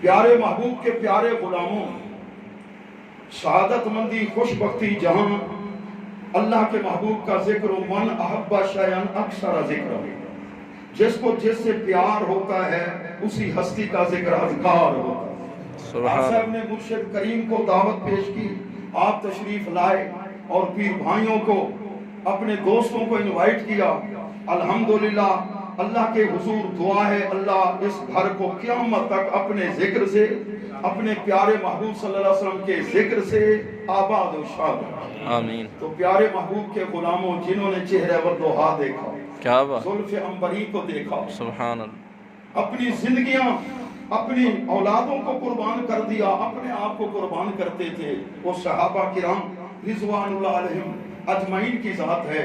پیارے محبوب کے پیارے غلاموں، سعادت مندی خوش بختی جہاں اللہ کے محبوب کا ذکر من احب شیئا اکثر ذکر، جس کو جس سے پیار ہوتا ہے اسی ہستی کا ذکر اذکار ہوتا ہے۔ آپ صاحب نے مرشد کریم کو دعوت پیش کی، آپ تشریف لائے اور پیر بھائیوں کو، اپنے دوستوں کو انوائٹ کیا۔ الحمدللہ اللہ کے حضور دعا ہے اللہ اس گھر کو قیامت تک اپنے ذکر سے، اپنے پیارے محبوب صلی اللہ علیہ وسلم کے ذکر سے آباد و شاد۔ آمین۔ تو پیارے محبوب کے غلاموں، جنہوں نے چہرہ والضحیٰ دیکھا، کیا بات، زلف عنبری کو دیکھا، سبحان اللہ، اپنی زندگیاں اپنی اولادوں کو قربان کر دیا، اپنے آپ کو قربان کرتے تھے، وہ صحابہ کرام رضوان اللہ علیہم اجمعین کی ذات ہے۔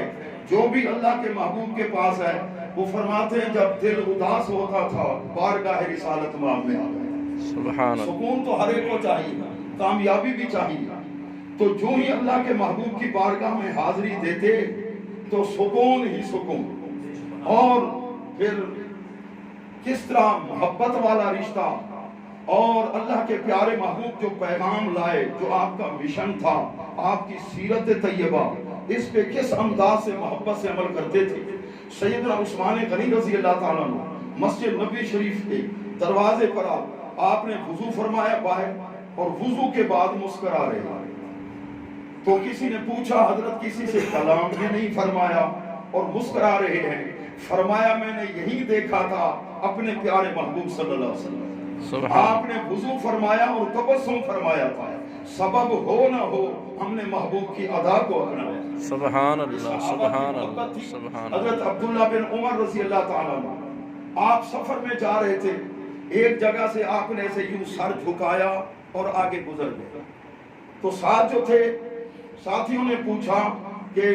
جو بھی اللہ کے محبوب کے پاس ہے وہ فرماتے ہیں جب دل اداس ہوتا تھا بارگاہ رسالت مانگ میں آ گئے۔ سبحان اللہ۔ سکون تو ہر ایک کو چاہیے، کامیابی بھی چاہیے، تو جو ہی اللہ کے محبوب کی بارگاہ میں حاضری دیتے تو سکون ہی سکون۔ اور پھر کس طرح محبت والا رشتہ، اور اللہ کے پیارے محبوب جو پیغام لائے، جو آپ کا مشن تھا، آپ کی سیرت طیبہ، اس پہ کس انداز سے محبت سے عمل کرتے تھے۔ سیدنا عثمان غنی رضی اللہ تعالیٰ عنہ مسجد نبوی شریف کے دروازے پر آپ نے وضو فرمایا باہر، اور وضو کے بعد مسکرا رہے ہیں۔ تو کسی نے پوچھا حضرت کسی سے کلام بھی نہیں فرمایا اور مسکرا رہے ہیں؟ فرمایا میں نے یہی دیکھا تھا اپنے پیارے محبوب صلی اللہ علیہ وسلم، آپ نے وضو فرمایا اور تبسم فرمایا تھا، سبب ہو نہ ہو ہم نے محبوب کی ادا کو اپنایا۔ سبحان اللہ، سبحان اللہ، سبحان اللہ۔ حضرت عبداللہ بن عمر رضی اللہ تعالیٰ عنہ، آپ سفر میں جا رہے تھے، ایک جگہ سے آپ نے ایسے یوں سر جھکایا اور آگے گزر گئے، تو ساتھ جو تھے ساتھیوں نے پوچھا کہ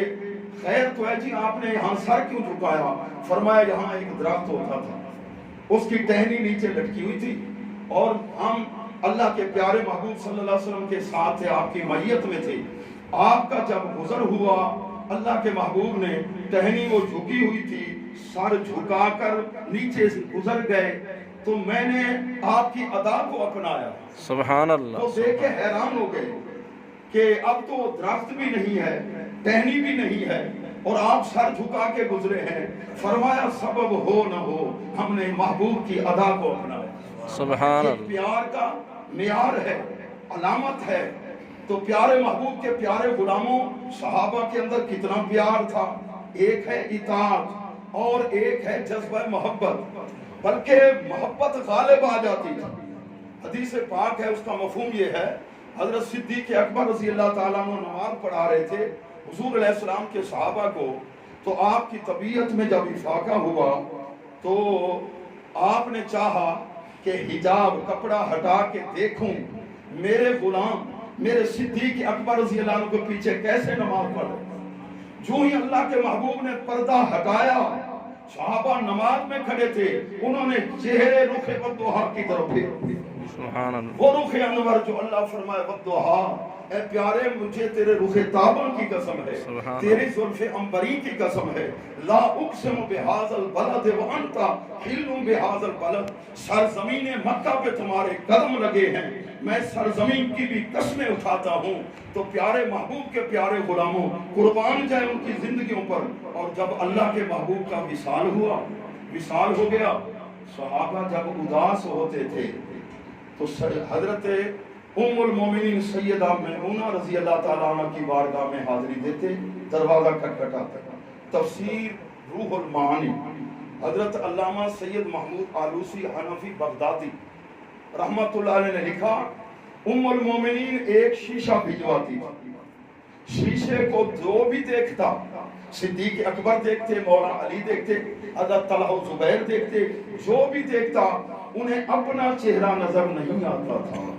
خیر تو ہے جی، آپ نے یہاں سر کیوں جھکایا؟ فرمایا یہاں ایک درخت ہوتا تھا، اس کی ٹہنی نیچے لٹکی ہوئی تھی، اور ہم اللہ کے پیارے محبوب صلی اللہ علیہ وسلم کے ساتھ تھے، آپ کی معیت میں تھے۔ آپ کا جب گزر ہوا، اللہ کے محبوب نے ٹہنی وہ جھکی ہوئی تھی، سر جھکا کر نیچے سے گزر گئے، تو میں نے آپ کی ادا کو اپنایا۔ سبحان اللہ۔ تو دیکھ کے حیران ہو گئے کہ اب تو درخت بھی نہیں ہے، ٹہنی بھی نہیں ہے، اور آپ سر جھکا کے گزرے ہیں۔ فرمایا سبب ہو نہ ہو ہم نے محبوب کی ادا کو اپنایا۔ سبحان یہ اللہ۔ پیار کا معیار ہے، علامت ہے۔ تو پیارے محبوب کے پیارے غلاموں، صحابہ کے اندر کتنا پیار تھا۔ ایک ہے اطاعت اور ایک ہے جذبہ محبت، بلکہ محبت غالب آ جاتی تھی۔ حدیث پاک ہے، اس کا مفہوم یہ ہے، حضرت صدیق اکبر رضی اللہ تعالیٰ عنہ نماز پڑھا رہے تھے حضور علیہ السلام کے صحابہ کو، تو آپ کی طبیعت میں جب افاقہ ہوا تو آپ نے چاہا کہ حجاب کپڑا ہٹا کے دیکھوں میرے غلام میرے صدیق اکبر رضی اللہ عنہ کے پیچھے کیسے نماز پڑھ رہے۔ جو ہی اللہ کے محبوب نے پردہ ہٹایا، صحابہ نماز میں کھڑے تھے، انہوں نے چہرے رخ والضحیٰ کی طرف پھیرے۔ سبحان اللہ۔ وہ رخ انور جو اللہ فرمائے والضحیٰ، اے پیارے مجھے تیرے رخ تابن کی قسم ہے، تیری زلف عنبری کی قسم ہے، لا اقسم بہذا البلد وانت حل بہذا البلد، سرزمین مکہ پہ تمہارے قدم لگے ہیں، میں سرزمین کی بھی قسمیں اٹھاتا ہوں۔ تو پیارے محبوب کے پیارے غلاموں، قربان جائیں ان کی زندگیوں پر۔ اور جب اللہ کے محبوب کا وصال ہوا، وصال ہو گیا، صحابہ جب اداس ہوتے تھے تو حضرت ام المومنین سیدہ میمونہ رضی اللہ تعالیٰ عنہ کی بارگاہ میں حاضری دیتے، دروازہ کھٹکھٹاتا۔ تفسیر روح المعانی حضرت علامہ سید محمود آلوسی حنفی بغدادی رحمت اللہ علیہ نے لکھا، ام المومنین ایک شیشہ بھجواتی تھی، شیشے کو جو بھی دیکھتا، صدیق اکبر دیکھتے، مولا علی دیکھتے، حضرت طلحہ زبیر دیکھتے، جو بھی دیکھتا انہیں اپنا چہرہ نظر نہیں آتا تھا۔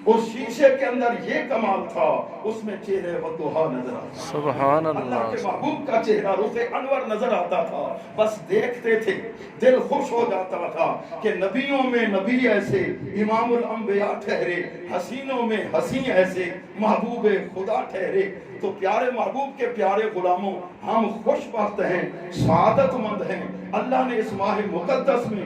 اس شیشے کے اندر یہ کمال تھا، اس میں چہرے والضحیٰ نظر آتا۔ سبحان اللہ۔ اللہ کے محبوب کا چہرہ رخ انور نظر آتا تھا، بس دیکھتے تھے دل خوش ہو جاتا تھا کہ نبیوں میں نبی ایسے، امام الانبیاء ٹھہرے، حسینوں میں حسین ایسے، محبوب خدا ٹھہرے۔ تو پیارے محبوب کے پیارے غلاموں، ہم خوش بخت ہیں، سعادت مند ہیں۔ اللہ نے اس ماہ مقدس میں